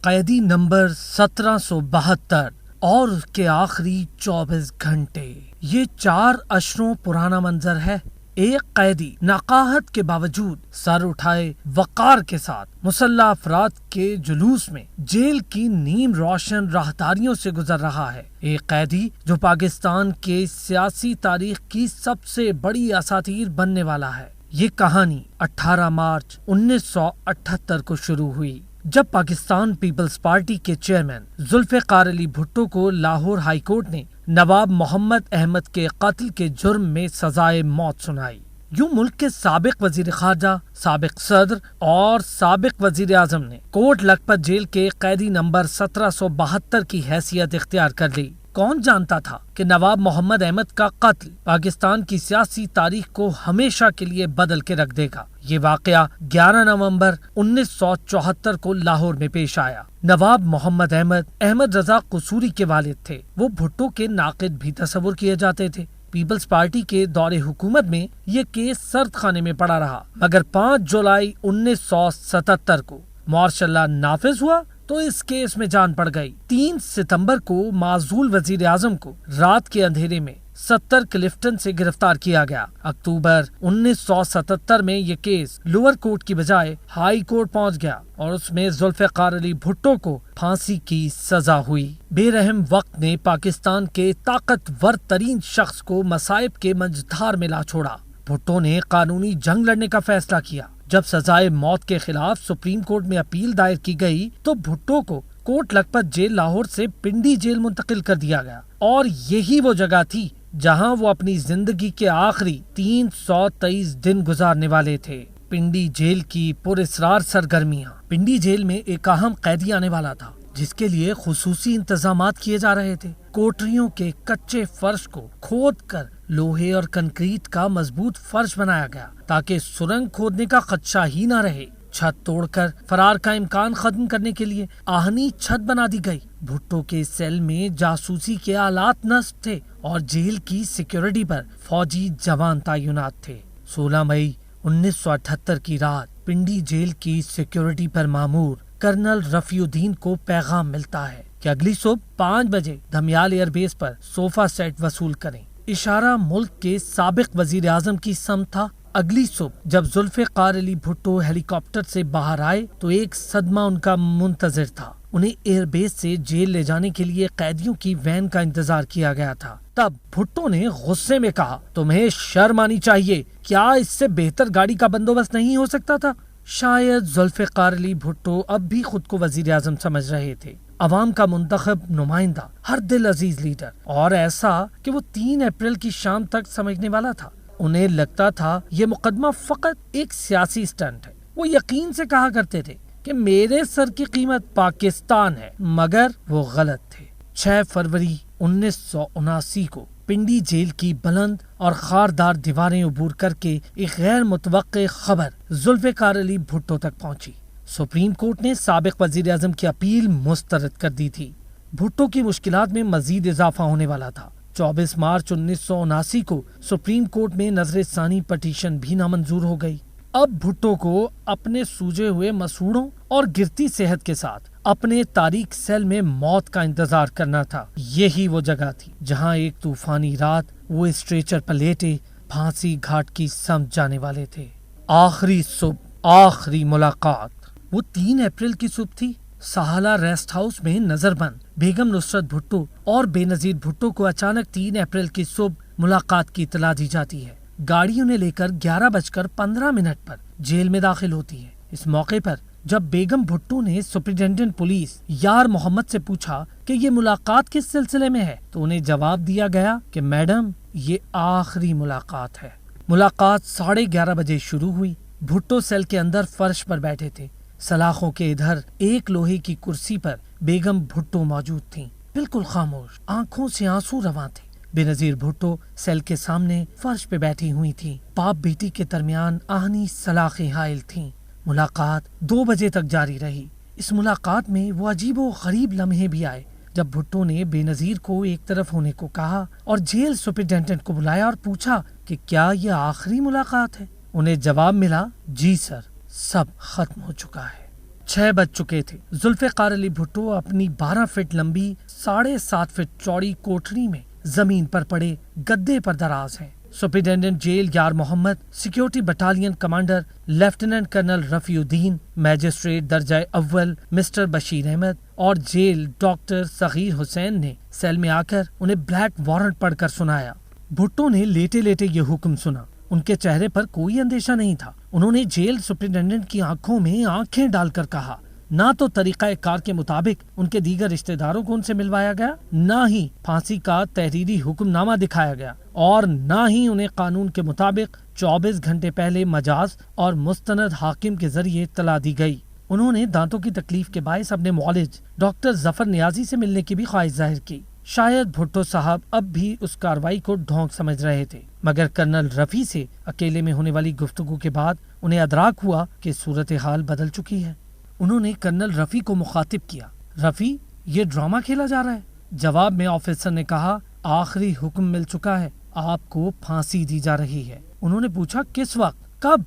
قیدی نمبر 1772 اور اس کے آخری 24 گھنٹے۔ یہ 4 عشروں پرانا منظر ہے۔ ایک قیدی نقاہت کے باوجود سر اٹھائے وقار کے ساتھ مسلح افراد کے جلوس میں جیل کی نیم روشن راہداریوں سے گزر رہا ہے۔ ایک قیدی جو پاکستان کے سیاسی تاریخ کی سب سے بڑی اساطیر بننے والا ہے۔ یہ کہانی 18 مارچ 1978 کو شروع ہوئی جب پاکستان پیپلز پارٹی کے چیئرمین ذوالفقار علی بھٹو کو لاہور ہائی کورٹ نے نواب محمد احمد کے قتل کے جرم میں سزائے موت سنائی۔ یوں ملک کے سابق وزیر خارجہ، سابق صدر اور سابق وزیر اعظم نے کوٹ لکھپت جیل کے قیدی نمبر 1772 کی حیثیت اختیار کر لی۔ کون جانتا تھا کہ نواب محمد احمد کا قتل پاکستان کی سیاسی تاریخ کو ہمیشہ کے لیے بدل کے رکھ دے گا۔ یہ واقعہ 11 نومبر 1974 کو لاہور میں پیش آیا۔ نواب محمد احمد رضا قصوری کے والد تھے۔ وہ بھٹو کے ناقد بھی تصور کیے جاتے تھے۔ پیپلز پارٹی کے دور حکومت میں یہ کیس سرد خانے میں پڑا رہا، مگر 5 جولائی 1977 کو مارشل لا نافذ ہوا تو اس کیس میں جان پڑ گئی۔ 3 ستمبر کو معزول وزیر اعظم کو رات کے اندھیرے میں 70 کلفٹن سے گرفتار کیا گیا۔ اکتوبر 1977 میں یہ کیس لوور کورٹ کی بجائے ہائی کورٹ پہنچ گیا اور اس میں ذوالفقار علی بھٹو کو پھانسی کی سزا ہوئی۔ بے رحم وقت نے پاکستان کے طاقتور ترین شخص کو مصائب کے منجدھار میں لا چھوڑا۔ بھٹو نے قانونی جنگ لڑنے کا فیصلہ کیا۔ جب سزائے موت کے خلاف سپریم کورٹ میں اپیل دائر کی گئی تو بھٹو کو کوٹ لکھپت جیل لاہور سے پنڈی جیل منتقل کر دیا گیا، اور یہی وہ جگہ تھی جہاں وہ اپنی زندگی کے آخری 323 دن گزارنے والے تھے۔ پنڈی جیل کی پراسرار سرگرمیاں۔ پنڈی جیل میں ایک اہم قیدی آنے والا تھا جس کے لیے خصوصی انتظامات کیے جا رہے تھے۔ کوٹریوں کے کچے فرش کو کھود کر لوہے اور کنکریٹ کا مضبوط فرش بنایا گیا تاکہ سرنگ کھودنے کا خدشہ ہی نہ رہے۔ چھت توڑ کر فرار کا امکان ختم کرنے کے لیے آہنی چھت بنا دی گئی۔ بھٹو کے سیل میں جاسوسی کے آلات نصب تھے اور جیل کی سیکیورٹی پر فوجی جوان تعینات تھے۔ 16 مئی 1978 کی رات پنڈی جیل کی سیکیورٹی پر مامور کرنل رفیع الدین کو پیغام ملتا ہے کہ اگلی صبح 5 بجے دھمیال ایئر بیس پر صوفہ سیٹ وصول کریں۔ اشارہ ملک کے سابق وزیر اعظم کی سمت تھا۔ اگلی صبح جب ذوالفقار علی بھٹو ہیلی کاپٹر سے باہر آئے تو ایک صدمہ ان کا منتظر تھا۔ انہیں ایئر بیس سے جیل لے جانے کے لیے قیدیوں کی وین کا انتظار کیا گیا تھا۔ تب بھٹو نے غصے میں کہا، تمہیں شرم آنی چاہیے، کیا اس سے بہتر گاڑی کا بندوبست نہیں ہو سکتا تھا؟ شاید ذوالفقار علی بھٹو اب بھی خود کو وزیر اعظم سمجھ رہے تھے، عوام کا منتخب نمائندہ، ہر دل عزیز لیڈر، اور ایسا کہ وہ 3 اپریل کی شام تک سمجھنے والا تھا۔ انہیں لگتا تھا یہ مقدمہ فقط ایک سیاسی سٹنٹ ہے۔ وہ یقین سے کہا کرتے تھے کہ میرے سر کی قیمت پاکستان ہے، مگر وہ غلط تھے۔ 6 فروری 1979 کو پنڈی جیل کی بلند اور خاردار دیواریں عبور کر کے ایک غیر متوقع خبر ذوالفقار علی بھٹو تک پہنچی۔ سپریم کورٹ نے سابق وزیر اعظم کی اپیل مسترد کر دی تھی۔ بھٹو کی مشکلات میں مزید اضافہ ہونے والا تھا۔ 24 مارچ 1979 کو سپریم کورٹ میں نظر ثانی پٹیشن بھی نامنظور ہو گئی۔ اب بھٹو کو اپنے سوجے ہوئے مسوڑوں اور گرتی صحت کے ساتھ اپنے تاریک سیل میں موت کا انتظار کرنا تھا۔ یہی وہ جگہ تھی جہاں ایک طوفانی رات وہ اسٹریچر پر لیٹے پھانسی گھاٹ کی سمت جانے والے تھے۔ آخری صبح، آخری ملاقات، وہ 3 اپریل کی صبح تھی۔ سہالہ ریسٹ ہاؤس میں نظر بند بیگم نصرت بھٹو اور بے نظیر بھٹو کو اچانک 3 اپریل کی صبح ملاقات کی اطلاع دی جاتی ہے۔ گاڑی انہیں لے کر 11:15 پر جیل میں داخل ہوتی ہے۔ اس موقع پر جب بیگم بھٹو نے سپرنٹینڈنٹ پولیس یار محمد سے پوچھا کہ یہ ملاقات کس سلسلے میں ہے تو انہیں جواب دیا گیا کہ میڈم یہ آخری ملاقات ہے۔ ملاقات 11:30 بجے شروع ہوئی۔ بھٹو سیل کے اندر فرش پر بیٹھے تھے۔ سلاخوں کے ادھر ایک لوہے کی کرسی پر بیگم بھٹو موجود تھیں، بالکل خاموش، آنکھوں سے آنسو رواں تھے۔ بے نظیر بھٹو سیل کے سامنے فرش پہ بیٹھی ہوئی تھیں۔ باپ بیٹی کے درمیان آہنی سلاخیں حائل تھیں۔ ملاقات 2 بجے تک جاری رہی۔ اس ملاقات میں وہ عجیب و غریب لمحے بھی آئے جب بھٹو نے بے نظیر کو ایک طرف ہونے کو کہا اور جیل سپرنٹینڈنٹ کو بلایا اور پوچھا کہ کیا یہ آخری ملاقات ہے؟ انہیں جواب ملا، جی سر، سب ختم ہو چکا ہے۔ 6 بج چکے تھے۔ ذوالفقار علی بھٹو اپنی 12 فٹ لمبی 7.5 فٹ چوڑی کوٹری میں زمین پر پڑے گدے پر دراز ہیں۔ Superintendent jail Yar Muhammad, security battalion commander lieutenant colonel Rafi Uddin, magistrate درجہ اول مسٹر بشیر احمد اور جیل ڈاکٹر صغیر حسین نے سیل میں آ کر انہیں بلیک وارنٹ پڑھ کر سنایا۔ بھٹو نے لیٹے لیٹے یہ حکم سنا۔ ان کے چہرے پر کوئی اندیشہ نہیں تھا۔ انہوں نے جیل سپرنٹینڈنٹ کی آنکھوں میں آنکھیں ڈال کر کہا، نہ تو طریقہ کار کے مطابق ان کے دیگر رشتہ داروں کو ان سے ملوایا گیا، نہ ہی پھانسی کا تحریری حکم نامہ دکھایا گیا، اور نہ ہی انہیں قانون کے مطابق 24 گھنٹے پہلے مجاز اور مستند حاکم کے ذریعے اطلاع دی گئی۔ انہوں نے دانتوں کی تکلیف کے باعث اپنے معالج ڈاکٹر ظفر نیازی سے ملنے کی بھی خواہش ظاہر کی۔ شاید بھٹو صاحب اب بھی اس کارروائی کو ڈھونگ سمجھ رہے تھے، مگر کرنل رفیع سے اکیلے میں ہونے والی گفتگو کے بعد انہیں ادراک ہوا کہ صورتحال بدل چکی ہے۔ انہوں نے کرنل رفیع کو مخاطب کیا، رفیع، یہ ڈرامہ کھیلا جا رہا ہے؟ جواب میں آفیسر نے کہا، آخری حکم مل چکا ہے، آپ کو پھانسی دی جا رہی ہے۔ انہوں نے پوچھا، کس وقت، کب؟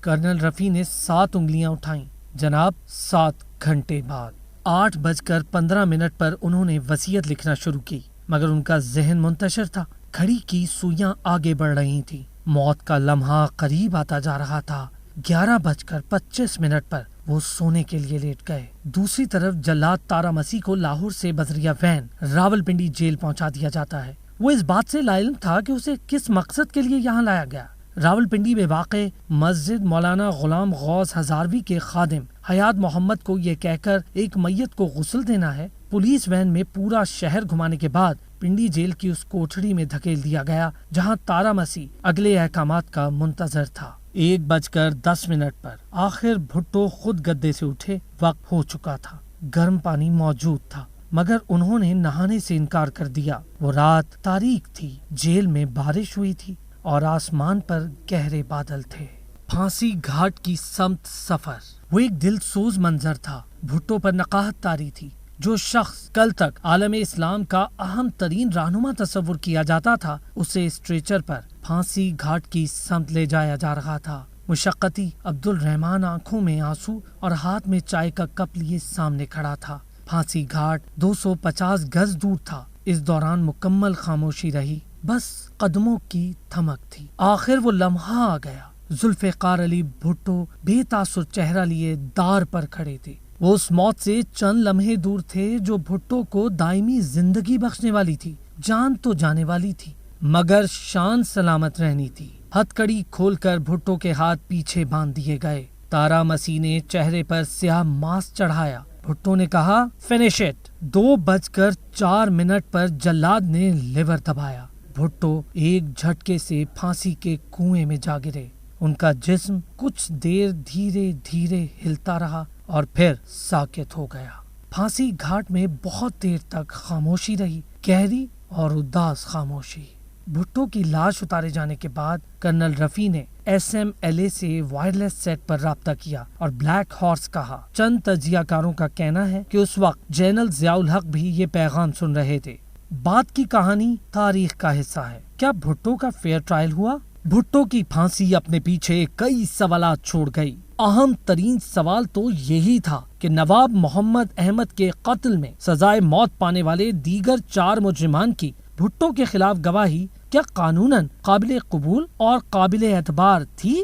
کرنل رفیع نے 7 انگلیاں اٹھائیں، جناب 7 گھنٹے بعد۔ 8:15 پر انہوں نے وصیت لکھنا شروع کی، مگر ان کا ذہن منتشر تھا۔ گھڑی کی سوئیاں آگے بڑھ رہی تھیں، موت کا لمحہ قریب آتا جا رہا تھا۔ 11:25 پر وہ سونے کے لیے لیٹ گئے۔ دوسری طرف جلاد تارا مسیح کو لاہور سے بذریعہ وین راولپنڈی جیل پہنچا دیا جاتا ہے۔ وہ اس بات سے لا علم تھا کہ اسے کس مقصد کے لیے یہاں لایا گیا۔ راولپنڈی میں واقع مسجد مولانا غلام غوث ہزاروی کے خادم حیات محمد کو یہ کہہ کر ایک میت کو غسل دینا ہے، پولیس وین میں پورا شہر گھمانے کے بعد پنڈی جیل کی اس کوٹھڑی میں دھکیل دیا گیا جہاں تارا مسیح اگلے احکامات کا منتظر تھا۔ 1:10 پر آخر بھٹو خود گدے سے اٹھے۔ وقت ہو چکا تھا، گرم پانی موجود تھا، مگر انہوں نے نہانے سے انکار کر دیا۔ وہ رات تاریک تھی، جیل میں بارش ہوئی تھی اور آسمان پر گہرے بادل تھے۔ پھانسی گھاٹ کی سمت سفر، وہ ایک دل سوز منظر تھا۔ بھٹو پر نقاہت طاری تھی۔ جو شخص کل تک عالم اسلام کا اہم ترین رہنما تصور کیا جاتا تھا، اسے اسٹریچر پر پھانسی گھاٹ کی سمت لے جایا جا رہا تھا۔ مشقتی عبد الرحمان آنکھوں میں آنسو اور ہاتھ میں چائے کا کپ لیے سامنے کھڑا تھا۔ پھانسی گھاٹ 250 گز دور تھا۔ اس دوران مکمل خاموشی رہی، بس قدموں کی تھمک تھی۔ آخر وہ لمحہ آ گیا۔ ذوالفقار علی بھٹو بے تاثر چہرہ لیے دار پر کھڑے تھے۔ وہ اس موت سے چند لمحے دور تھے جو بھٹو کو دائمی زندگی بخشنے والی تھی۔ جان تو جانے والی تھی، مگر شان سلامت رہنی تھی۔ ہتھ کڑی کھول کر بھٹو کے ہاتھ پیچھے باندھ دیے گئے۔ تارا مسیح نے چہرے پر سیاہ ماسک چڑھایا۔ بھٹو نے کہا، فنش اٹ۔ 2:04 پر جلاد نے لیور دبایا۔ بھٹو ایک جھٹکے سے پھانسی کے کنویں میں جا گرے۔ ان کا جسم کچھ دیر دھیرے دھیرے ہلتا رہا اور پھر ساکت ہو گیا۔ پھانسی گھاٹ میں بہت دیر تک خاموشی رہی، گہری اور اداس خاموشی۔ بھٹو کی لاش اتارے جانے کے بعد کرنل رفیع نے SMLA سے وائرلیس سیٹ پر رابطہ کیا اور بلیک ہارس کہا۔ چند تجزیہ کاروں کا کہنا ہے کہ اس وقت جنرل ضیاء الحق بھی یہ پیغام سن رہے تھے۔ بات کی کہانی تاریخ کا حصہ ہے۔ کیا بھٹو کا فیئر ٹرائل ہوا؟ بھٹو کی پھانسی اپنے پیچھے کئی سوالات چھوڑ گئی۔ اہم ترین سوال تو یہی تھا کہ نواب محمد احمد کے قتل میں سزائے موت پانے والے دیگر 4 مجرمان کی بھٹو کے خلاف گواہی کیا قانوناً قابل قبول اور قابل اعتبار تھی؟